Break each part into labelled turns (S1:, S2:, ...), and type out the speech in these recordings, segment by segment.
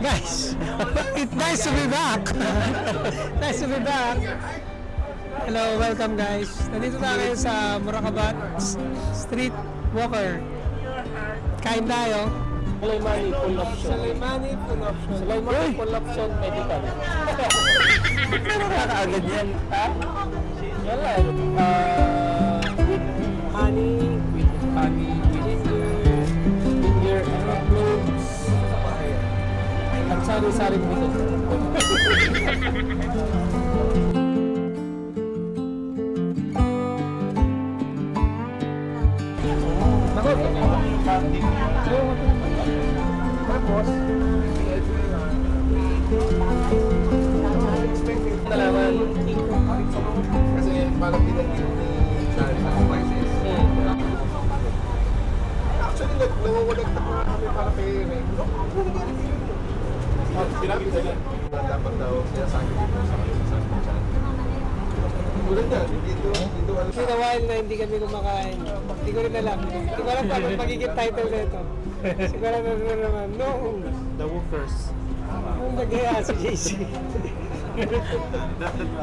S1: Guys, it's nice to be back. Nice to be back. Hello, welcome guys. Nandito tayo sa Murakabat Street Walker. Kain tayo.
S2: Sulaimani full option.
S1: Sulaimani full option.
S2: Sulaimani full option medical. Pero nakakaagad yan. Ha? Wala. With honey, with ginger, and cloves. At sari-saring buto. Tapos, nalaman.
S3: Kasi parang pinagin ni Charlie ng prices. Actually, nangungulag na kami para kay Raymond. Sinabi na niya. Dapat daw siya sa akin dito sa channel. Tulad niya, dito alam.
S1: It's been a while na hindi kami kumakain. Hindi ko rin alam. Hindi ko alam paano magiging title nito. Siguro na naman. No.
S2: The Woofers.
S1: Nung nag-haya si JC.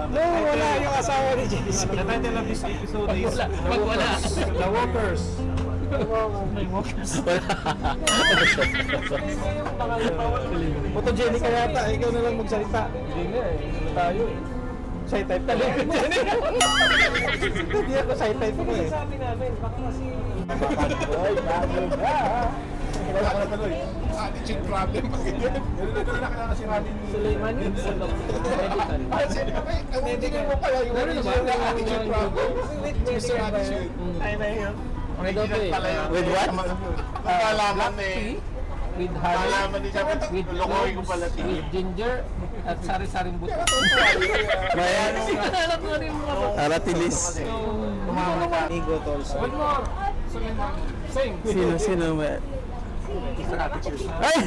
S1: No, wala yung asawa ni JC.
S2: The title of this episode is The Woofers. Photogenic ka yata, ikaw na lang magsalita. Hindi na eh, ano tayo eh. Shy type talaga dyan eh. Hindi ako shy type ko eh.
S1: Sabi namin, baka kasi...
S2: Oy, bago na.
S3: Attitude problem pa ganyan. Ganun na kilala si Rani.
S2: Sulaimani, full of medical.
S3: Ang engineer mo pala yung attitude problem. Mr. Attitude.
S2: Ay na yun.
S4: Original pala yun.
S2: With what?
S4: Nalaman eh.
S2: With honey,
S4: Nalaman din siya.
S2: with
S4: Lokoy ko pala
S2: cloves, with ginger, at sari-saring buto.
S4: Mayan.
S2: Alam mo rin mga
S4: Aratilis.
S2: Amigo also.
S1: One more. Same.
S4: Sino may... Ay!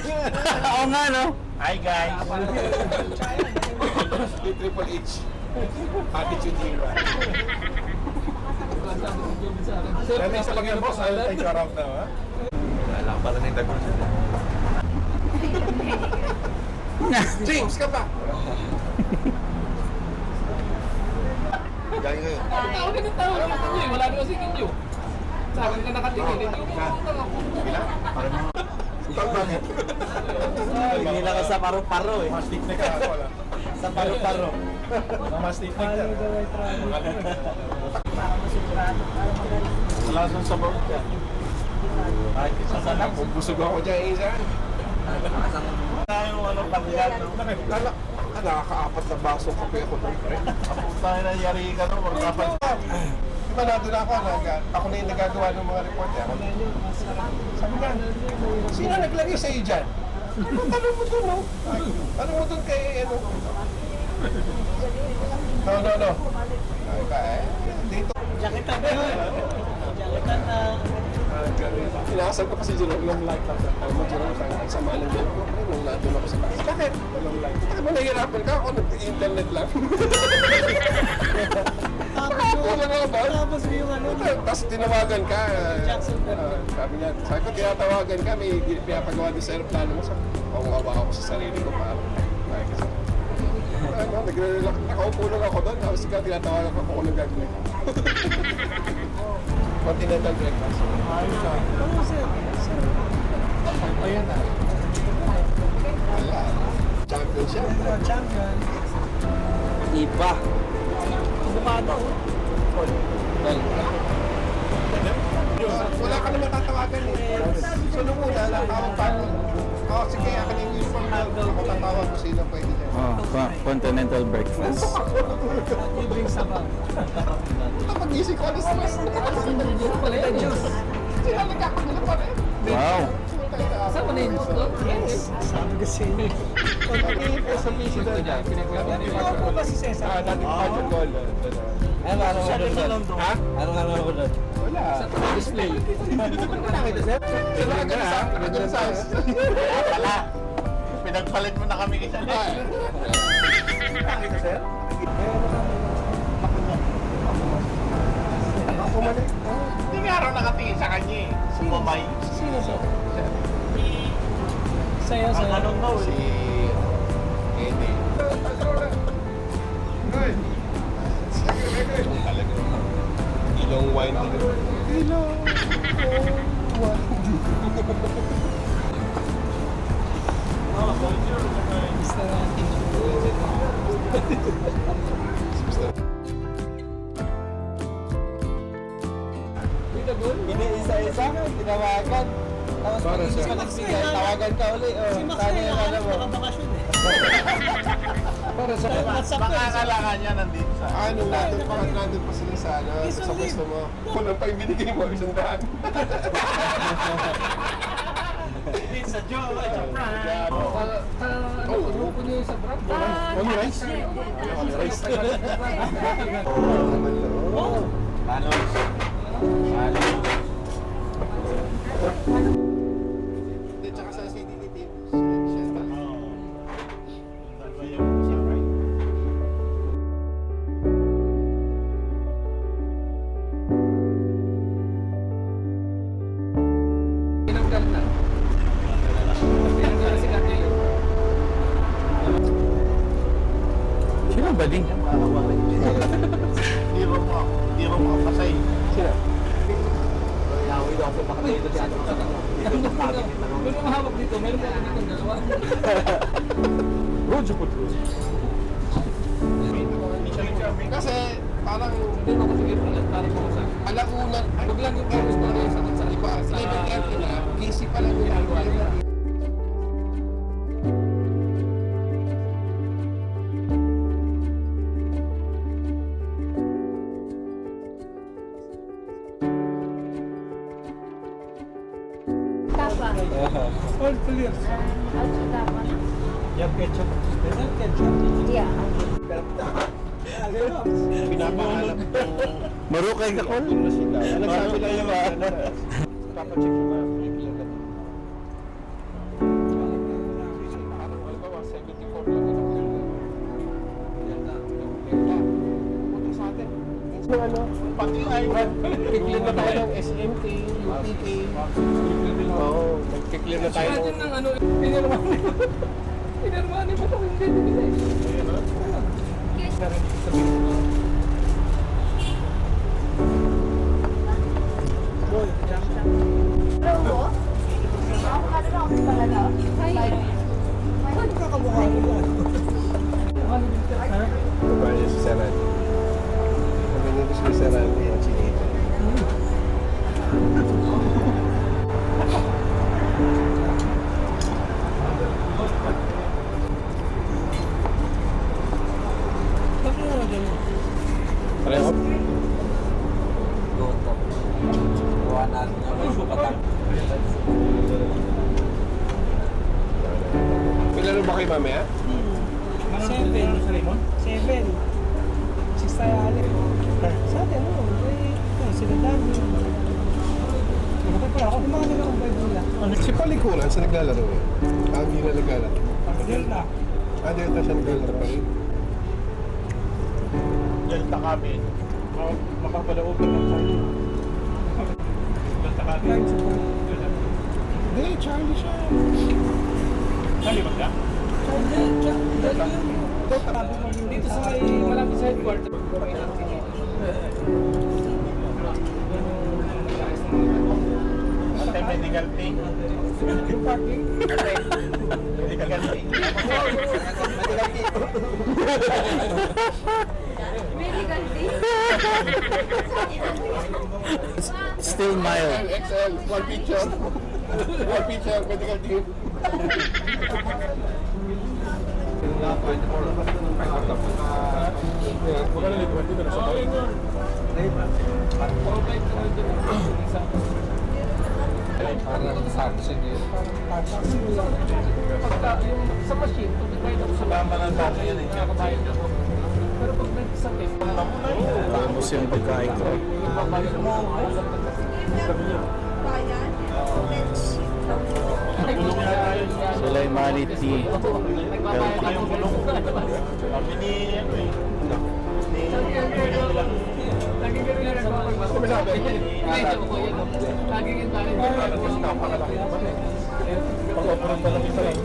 S4: Oo nga no? Hi guys!
S3: Yung Triple H. Attitude hero. Dami sa pagyan boss, I'll take you around now, ha? Wala pala na yung tagong siya. James, ka ba? Galing kayo.
S2: Wala naman si Kinyo. Sa akin ka nakatingin.
S3: Bila? Ikaw bakit?
S4: Hindi na ka sa paro-paro eh.
S3: Mastik na ka. Wala.
S4: Sa paro-paro.
S3: Mastik na ka.
S4: Wala sa sabaw ka. Ay, sasarap.
S3: Busog ako dyan, Isa.
S4: Tayo ano pagyan no?
S3: Nakaka-apat na baso kape ako doon, pre.
S4: Tayo na yari ka no? Magkapal.
S3: Diba nandun ako, ako na yung nagagawa ng mga reporter. Sabi nga, sino naglagay sa'yo dyan? Tanong mo doon, no? Tanong mo doon kay, ano? No. Ay ba, eh? Dito.
S1: Jaketan na yun. Jaketan na.
S3: Inasal ko pa si Jerome long light lang. Alam mo, Jerome, ang sama ng loob ko. Nung nandun ako sa taas. Bakit? Long light. Bakit mo nahihirapan ka? Ako nag-internet lang.
S1: Tapos yung ano,
S3: Tapos tinawagan ka.
S1: Jackson
S3: Sabi niya, sabi ko, tinatawagan ka, may pinapagawa din sa aeroplano mo. Sabi ko, awa ako sa sarili ko para. Nagre-relax. Nakaupo lang ako doon. Tapos ikaw, tinatawagan ko kung anong gagawin. Continental breakfast.
S1: ano sir?
S2: Ayan na.
S3: Wala. Champion siya.
S1: Champion.
S4: Iba.
S1: Bukado.
S3: Wala ka naman tatawagan eh. So nung una, tawag pa ako. Oh, sige, akin yung uniform na ako tatawag ko sino pwede dyan.
S4: Continental breakfast.
S1: Libreng sabaw.
S3: Pag-isip ko, alas na.
S1: Palitan juice.
S3: Sila nagkakagulo pa rin.
S1: Saan mo na yung gusto? Yes. Sabi ko sa inyo.
S3: Pag-iipin sa PC doon.
S1: Ano po ba si Cesar?
S3: Dating budget goal.
S4: Ano doon?
S3: Ha?
S4: Ano doon?
S3: Wala.
S2: Display.
S3: Nakita sir? Sila agad sa
S4: Pala. Pinagpalit mo na kami isa
S3: Ay. Nakita sir? Ako mali.
S4: Hindi nga raw nakatingin sa kanya eh. Sumabay.
S1: Sino sir? Sa'yo, sa'yo.
S3: Si Eddie. Talaga. Ilong wine din. Ilong
S1: Mr.
S2: Iniisa-isa, tinawagan. Tapos
S3: Para
S2: pag hindi
S3: sa-
S2: ka nagbigay, tawagan ka uli. Oh,
S1: Si Max
S2: sana
S1: na
S2: yung
S1: yung
S2: alam mo.
S1: nakabakasyon eh.
S3: Para sa
S1: WhatsApp ko.
S4: Kailangan niya nandito sa...
S3: ano, nandun pa sila sa ano,
S1: Isang
S3: sa pwesto mo. Kulang pa yung binigay mo, 100.
S4: It's a joke, it's a prank.
S3: Grupo niyo sa Brad? Only rice? Only rice.
S1: Oh,
S4: Panos.
S3: Tsaka sa CDT team.
S2: Tinanggal na. Tinanggal na si Kati.
S4: Sino ba din? Hindi mo makapasay.
S3: Sino?
S2: Yawi daw ako baka dito si Ato. Meron mahawak dito, meron pa dito dalawa.
S3: Rojo po. Kasi parang
S2: Hindi mo kasi ito para po sa.
S3: alauna,
S2: Wag lang yung virus na rin sa
S3: iba, 11:30 na, busy pa lang yung
S5: Tapa.
S1: all clear.
S5: Also tapa.
S1: Yung ketchup. Yung ketchup.
S5: Yeah.
S3: pinapahanap ng
S4: Marukay ka, Col.
S3: na sila. Nagsabi lang yung papacheck ko na yung ilan. Parang halimbawa, 74 lang yung puto sa atin. Minsan ano, pati nag-clear na tayo ng SMK, UPK. Oo, nag-clear na tayo
S2: Imagine
S3: ng...
S2: ng ano, pinirmahan mo ito, hindi binigay.
S5: Robo? Ako ka na ako talaga. Ay.
S1: Ano kakamukha ko yan?
S3: Babae si Saran. Sabi niyo si Saran, yung chinita.
S1: Bakit ano dyan?
S3: Pareho?
S2: Gawa natin yung may sukatan.
S3: Pilaro ba kayo mamaya?
S1: 7. 7. 6 tayo alit. Sa atin, ano? Sila dami. Nakapit pala ako. Yung mga nagkakampay nila.
S3: Si Palikuran sa naglalaro eh. Hindi na naglalaro.
S1: Delta.
S3: Delta siya naglalaro pa rin.
S4: Delta kami. Makapalaog ka ng Charlie. Delta kami.
S3: Hindi, Charlie siya.
S4: Charlie ba siya?
S2: Dito sa may malapit sa headquarters.
S4: Ate, medical thing.
S2: Yung parking.
S4: Medical thing.
S5: Medical day.
S4: Still mild.
S3: XL, one picture. One picture, medical team.
S2: Magkano dito? Dito na sa tawin yun. Provide ka na dito. Pagka yung sa machine, pag nagbayad ako sa
S4: Tama ng dati yan eh.
S2: kakabayad ako. Pero pag nagsakit,
S4: Tapos yung pagkain ko.
S2: ipabayad mo.
S4: Sila yung maniti.
S2: Kayong bulong.
S4: Kami ni... ano eh.
S2: Lagi ka rin nagpapagmas.
S3: Kumasabi?
S2: Lagi ka rin nagpapagmas.
S3: Napakalaki naman eh.
S2: Background pala kita lang.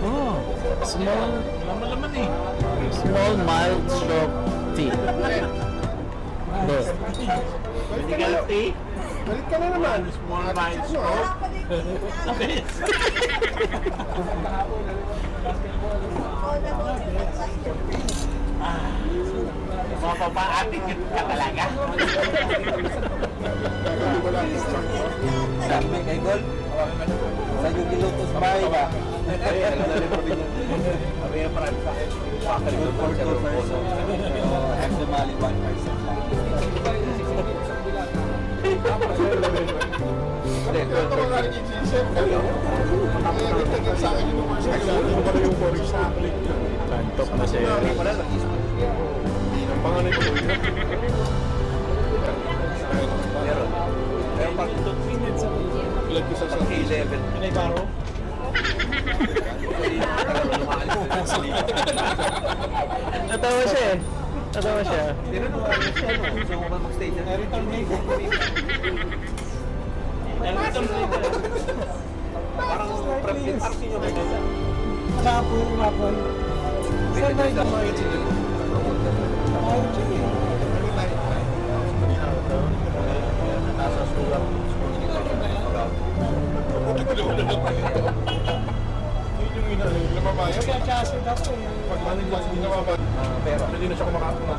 S4: Oh, small mild stroke tea. Dos.
S3: Balik ka na naman. Small minds.
S4: Mapapaating ka talaga. Kami kay Gol. Sa yung gilutos bahay ba? Kami yung parang sa akin. Pakalimutan for 2 person. Have the mali 1 person.
S3: Ito mga nag-i-chef kayo. Nagtagin sa akin yung first time. Ano ba yung porridge sa akin?
S2: Kantok na siya.
S3: Ang pangalan ko yun.
S4: Meron. Pero pag 2 minutes sa
S3: Ilag ko sa
S4: 11.
S2: Pinay baro? Natawa siya eh. Natawa siya.
S4: Pero nung ano siya, no? Gusto mo ba mag-stay dyan? Parang parang sinyo kayo.
S1: Kapon. Saan ba ito?
S2: Nasa sulat.
S3: Yun yung lumabayan.
S1: Kaya chassis ako eh.
S3: Pag manigwas, hindi nababayan.
S2: Pero hindi na siya kumakakuha.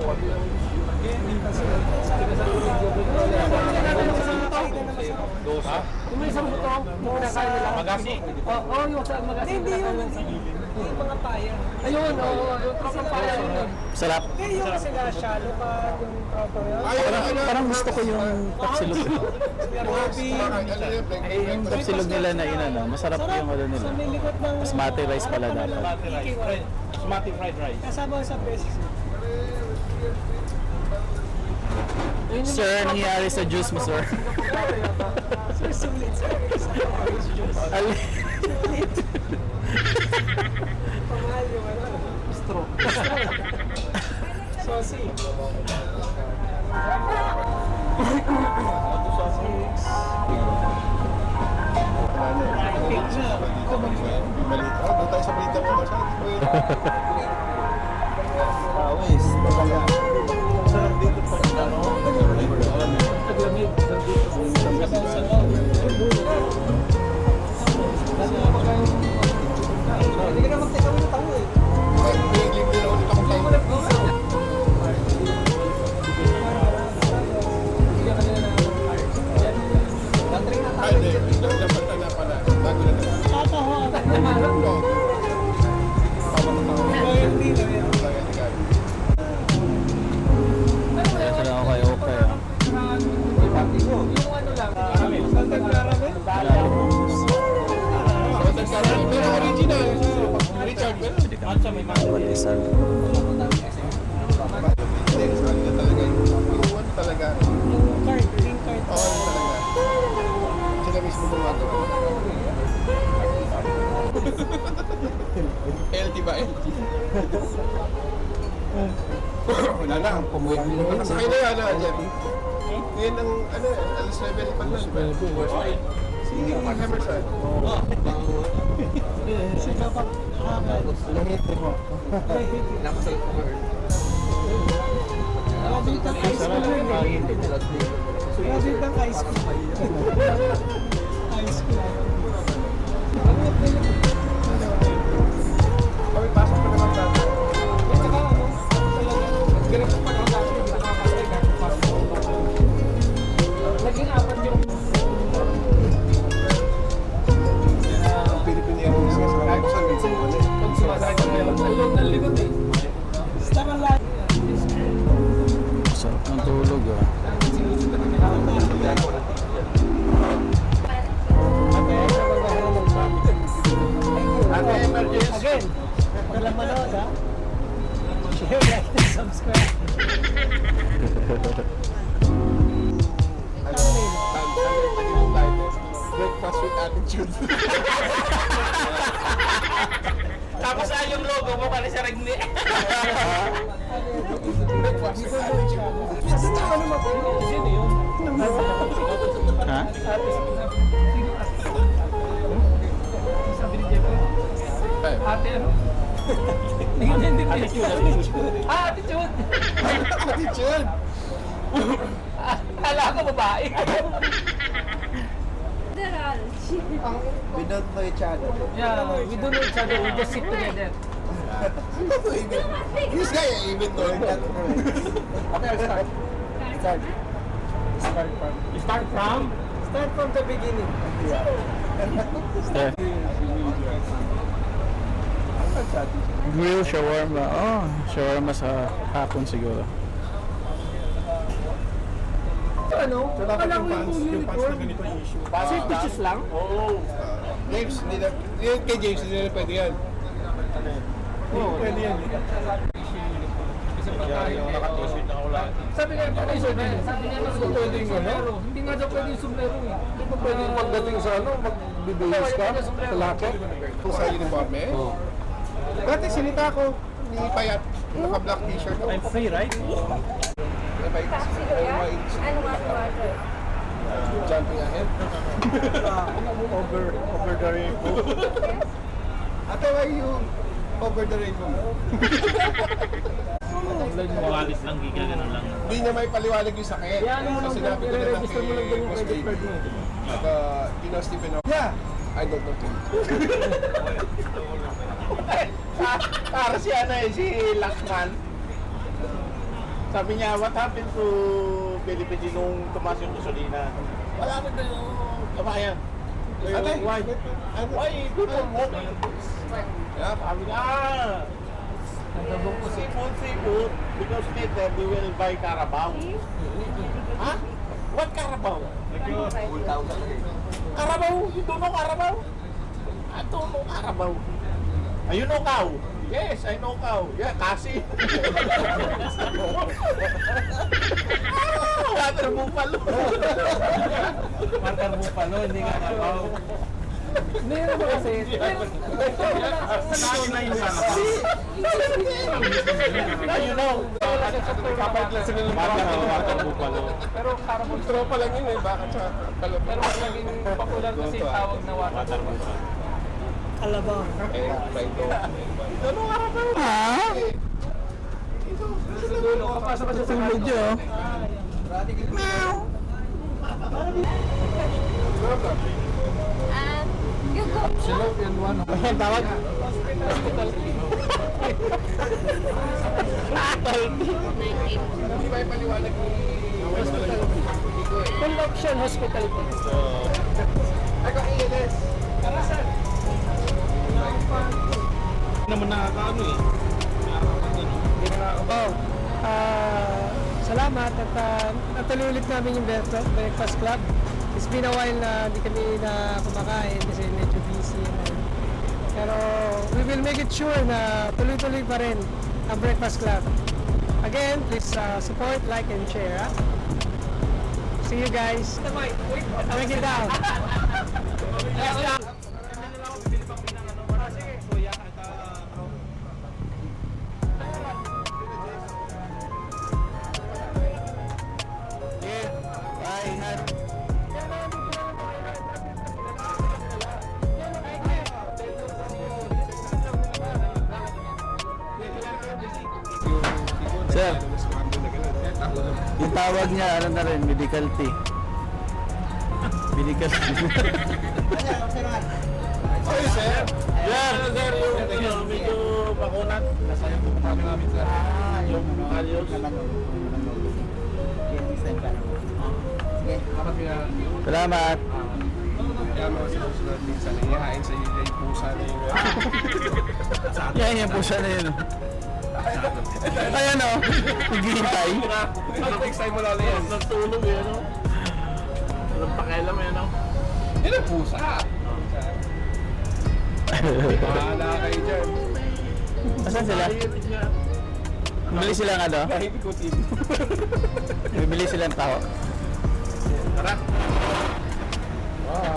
S2: Dosa.
S1: Kung may isang buto, muna kayo nila.
S2: Magasi.
S1: Oo, yung sa magasi. Hindi yung mga paya. Ayun, oo, yung tropang paya yun.
S4: Sarap.
S1: Hindi yung sila shallow pa, yung tropa yun.
S4: Parang gusto ko yung tapsilog.
S1: Grabe.
S4: Yung tapsilog nila na inano, masarap yung ano nila.
S1: Sa may likod ng...
S4: Basmati rice pala dapat.
S2: Basmati fried rice.
S1: Kasama sa best.
S4: Sir, nangyayari sa juice mo, sir?
S1: Sir, sulit sir. Pamahal yung ano. Straw. Saucy.
S3: Doon tayo sa balita mo kasi.
S4: Awis.
S2: Sarap dito pa ano.
S1: Paglamig. Hindi ka na magteka mo ng tango eh.
S3: Bigling din ulit akong tayo. Ay, hindi. Dapat na pala. Bago na naman.
S1: Tatawa ka.
S3: Ito.
S1: Hindi na yan.
S4: Kaya sila ako kay okay.
S1: Yung ano lang. Salted caramel.
S3: Pero original. Richard, pero
S2: At sa may mga
S4: Pandesal.
S3: talaga yung one talaga.
S1: Yung card, green card.
S3: Oo, yun talaga. Sila mismo gumagawa. LT ba? LT? Wala na. Nakasakay na yan, dyan. Ngayon ang, ano, alas 9 pa na. Si Emerson.
S1: Si Kapak Hakan.
S4: Nakasal ko.
S1: Grabe ang ice cream. Grabe ang ice cream. Ice cream.
S3: Kami pasok pa naman natin.
S1: At saka ano, talagang ganito pa lang natin, nakakasay ka. Naging apat yung
S3: Pilipino yung mga sa kanila. Sa minsan mo ulit.
S1: pag sumasakay ka ngayon. Ayun, ang likod eh. Basta man lang.
S4: Sarap ng tulog.
S3: Breakfast with attitude.
S2: Tapos yung logo mo pala sa Regni.
S3: Breakfast with attitude.
S2: Sino yun?
S4: Ha?
S2: Sabi ni Jeffrey. Ate ano? Hindi. Attitude. Attitude.
S3: Attitude!
S2: Kala ko babae.
S5: Literal.
S4: We don't know each other.
S2: Yeah, we don't know each other. We just sit together.
S3: This guy even though that.
S2: Okay, I'll start. Start from? Start from the beginning.
S4: Grill shawarma. Oh, shawarma sa hapon siguro.
S2: Ano?
S3: Dapat
S2: Alam
S3: yung
S2: mo
S3: pants,
S2: yung
S3: yung pants na
S2: uniform.
S3: ganito yung issue.
S2: Safety shoes lang? Oo.
S3: James, hindi na, yun kay James, hindi na pwede yan.
S2: Oo.
S3: Pwede yan. Yung nakatusod na wala.
S2: Sabi nga pa kayo, sabi nga mas pwede yung sombrero. Hindi nga daw pwede yung sombrero eh.
S3: Hindi pa pwede yung pagdating sa ano, magbibihis ka sa laki. Kung sa uniforme. Dati sinita ko ni Payat, naka-black t-shirt.
S2: I'm free, right?
S5: Taxi ko yan? Ano nga water?
S3: Jumping ahead. Over the rainbow. Ate, why you over the rainbow?
S6: Mawalis lang, giga ganun lang.
S3: Hindi niya may paliwanag yung sakit.
S2: Kaya ano mo
S3: So,
S2: lang,
S3: sinabi ko na lang
S2: i-register mo lang
S3: kay
S2: din yung
S3: Boss
S2: credit card
S3: Baby.
S2: mo.
S3: At Tino Stephen, yeah, I don't know too.
S7: Para si ano eh, si Lakman. Sabi niya, what happened to Philippines nung tumaas yung gasolina? Wala na yung kabayan.
S3: Ate,
S7: Why? Why people walking?
S3: Yeah,
S7: Sabi niya, seafood, because later we will buy Carabao. Ha? What Carabao? Carabao? You don't know Carabao? I don't know Carabao. You know cow? Yes, I know cow. Yeah, kasi. Water buffalo.
S2: Water buffalo, hindi nga kabaw. Hindi naman kasi.
S7: Saan na yung sana? You know.
S3: kapalit lang sila ng
S7: Water buffalo.
S2: Pero parang
S3: Tropa lang yun eh, bakit sa kalot?
S2: pero mas naging popular kasi yung tawag na water buffalo.
S1: Kalabaw.
S2: Kapasok ka sa
S4: Tulog yun.
S5: You go.
S3: Sila, yan one.
S2: Ang tawag?
S3: Hindi ba yung paliwanag ni
S2: Connection Hospital po.
S3: Ako, ELS.
S7: Naman nakakaano eh.
S1: Oh, salamat at natuloy ulit namin yung breakfast club. It's been a while na hindi kami na kumakain kasi medyo busy. Pero we will make it sure na tuloy-tuloy pa rin ang breakfast club. Again, please support, like, and share. Ha? See you guys. Break it down.
S4: Sir, yung tawag niya, ano na rin, medical tea. Medical tea.
S3: Oy, sir.
S7: Sir, yung medyo bakunat. Yung ayos.
S4: Salamat.
S3: Kaya mga sinusunod minsan, ihahain sa iyo yung pusa na yung...
S4: Yan yung pusa na yun. Ayan o, naghihintay.
S3: Next time mo lalo yan.
S7: Nagtulog eh, ano? Walang pakialam eh, ano?
S3: Yan ang pusa. Bahala kayo dyan.
S4: Asan sila? Bibili silang ano? Bibili silang taho.
S3: Tara.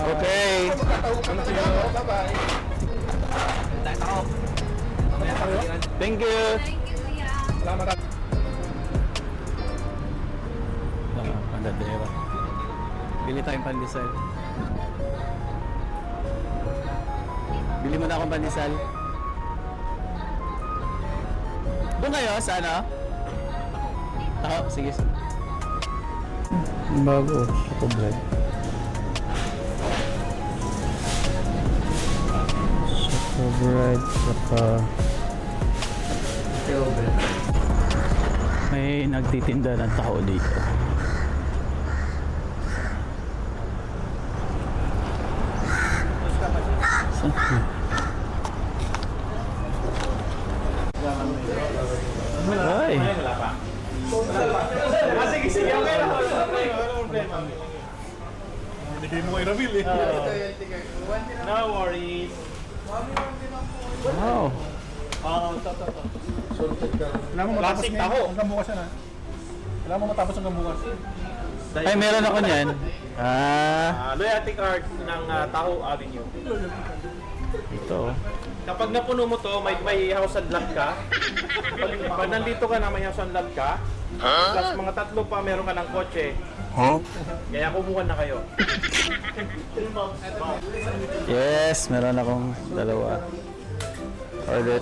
S4: Okay.
S3: Magkataho ka na sila. Bye-bye.
S4: Thank you.
S3: Salamat.
S4: Pandadera. Bili tayong pandesal. Bili mo na akong pandesal. Doon kayo sa ano? Taho, sige. Bago, choco bread. Choco bread, saka... May nagtitinda ng taho dito. Ay.
S7: Sige, okay na. Wala problema.
S2: Binigay mo kay Ramil eh.
S7: No worries.
S4: Wow.
S2: Alam mo matapos
S7: Classic
S2: ngayon,
S7: taho.
S2: hanggang bukas yan ha. Alam mo matapos hanggang bukas.
S4: Ay, meron ako niyan. Ah,
S7: Loyalty card ng Taho Avenue.
S4: ito.
S7: Kapag napuno mo to, may house and lot ka. Pag nandito ka na, may house and lot ka. Plus mga tatlo pa, meron ka ng kotse. Kaya kumuha na kayo.
S4: Yes, meron akong dalawa. Order.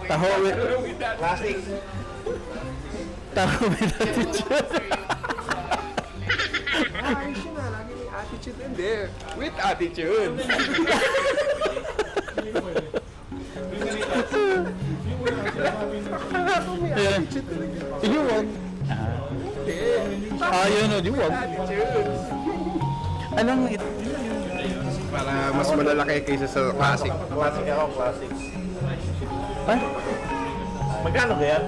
S4: Taho with...
S7: Classic.
S4: Taho with attitude.
S3: Ayos yun na. Lagi may attitude in there. With attitude.
S4: Ayan. Iluwag. Yun o, iluwag. Anong
S3: Para mas malalaki kaysa sa classic.
S7: Classic ako, classic.
S4: Ay?
S7: Magkano kaya?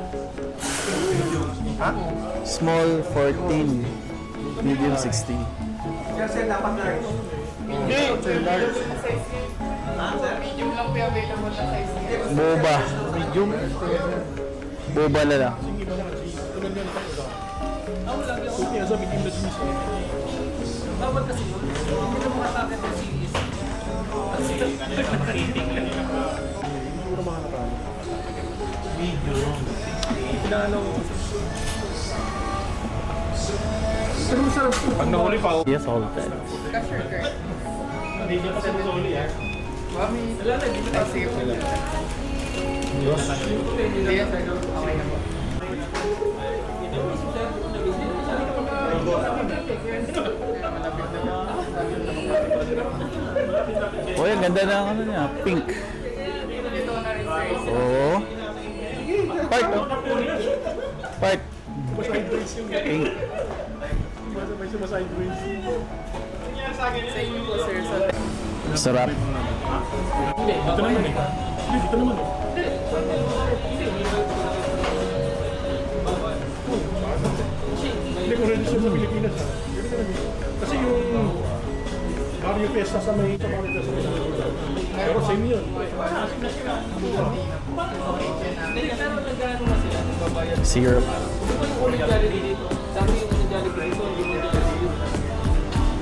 S4: Small 14. Medium 16.
S7: Hindi!
S4: Boba. Medium? Boba na lang.
S2: Kaya sa bitim na cheese.
S7: Pag nahuli pa,
S4: Yes, salted.
S7: hindi niya pa sa nahuli ah.
S4: Uy, ang ganda ng ano niya, pink. Oo. Part, oh. Part. Pink.
S2: Sabay sa sideways.
S4: Sarap.
S2: Dito naman eh. Hindi, dito naman eh. Hindi ko rin siya sa Pilipinas ha. Kasi yung Mario Fiesta sa may sa Mario Fiesta sa may pero same yun.
S4: Syrup.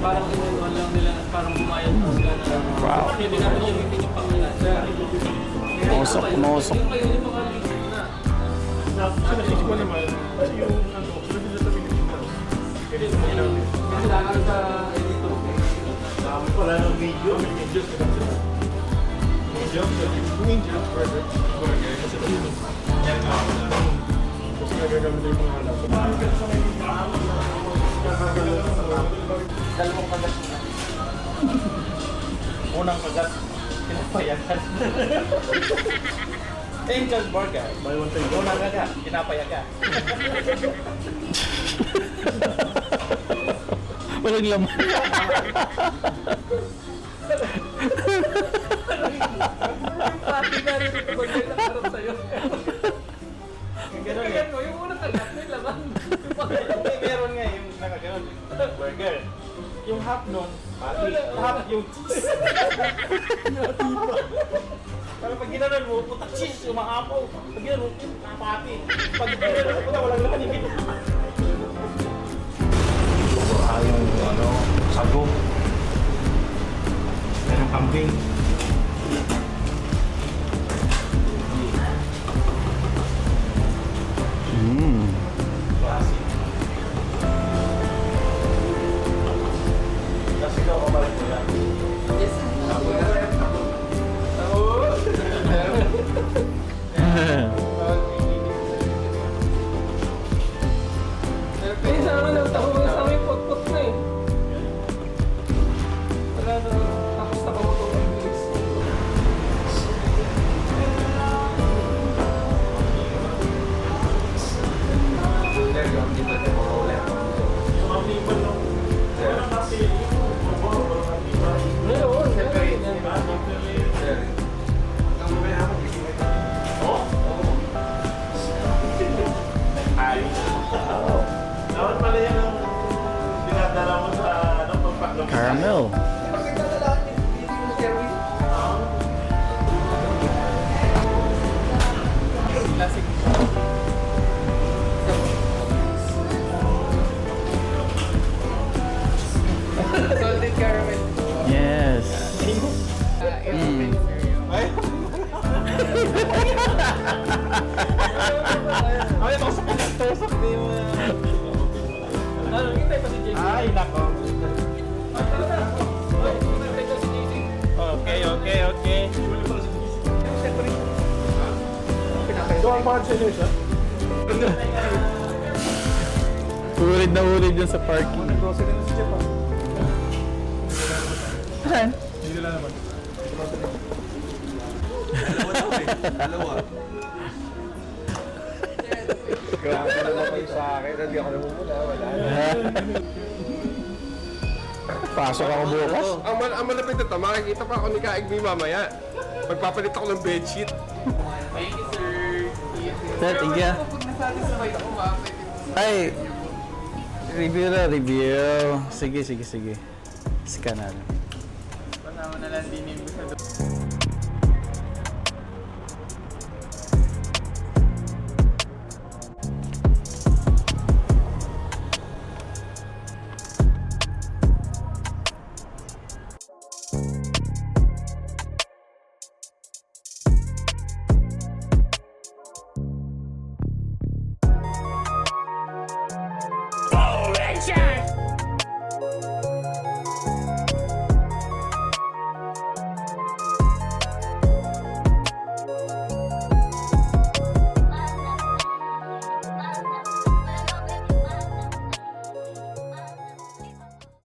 S1: Parang inuwan lang nila, parang bumayad mo sila na
S4: Wow.
S1: hindi namin gamitin yung pangalan.
S4: Mausok, mausok.
S2: Kasi nasisip ko naman, kasi yung ano, sunod nila sa Pilipinas. Kaya ito mga namin.
S1: Kailangan sa editor.
S2: Wala nang video, may angels na kasi. Yung angels, burger. Kasi ito yun. Kasi nagagamit na yung mga alam.
S7: Dalawang kagat na. Unang kagat, pinapayagan. Angel's Burger.
S2: Buy one time.
S7: Unang kagat, pinapayagan.
S4: Walang laman.
S1: Pati na rin ito ba yung nakarap sa'yo?
S7: Ganun eh.
S1: Kaya mo, yung unang kagat may laman.
S7: Meron nga yung nakaganon. Burger. Yung half nun, pati. Half yung cheese. Pero pag ginanon mo, putak cheese, umahapaw. Pag ginanon mo, kapati. Pag ginanon mo, walang laman yung
S2: Yung ano, sago. Merong kambing.
S7: Kasi ikaw kabalik mo yan.
S1: Eh, sana lang taho sa amin pot-pot na eh. Wala na, tapos na ako ito ang bilis. Ngayon,
S7: Dapat pala yan ang dinadala mo sa pagpaklong.
S4: Caramel.
S1: salted caramel.
S4: Yes.
S7: Ay, baka sa pinagtusok, di mo na.
S1: Ano, hintay pa si JC.
S7: Ay, nako.
S1: Hintay pa si JC.
S7: Okay.
S2: Ito ang mga sinis, ha?
S4: Urid na urid yun sa parking.
S2: Grocery na si Jeff, ha?
S4: Saan?
S2: Hindi nila naman.
S3: Grabe naman kayo sa akin. Hindi ako namumula. Wala.
S4: Pasok ako bukas.
S3: Ang malapit ito, makikita pa ako ni Kaig May mamaya. Magpapalit ako ng bedsheet.
S4: Sir, thank you. Ay, review na, review. Sige. Scan na lang.
S6: Kasama na lang din yung sa
S8: Richard!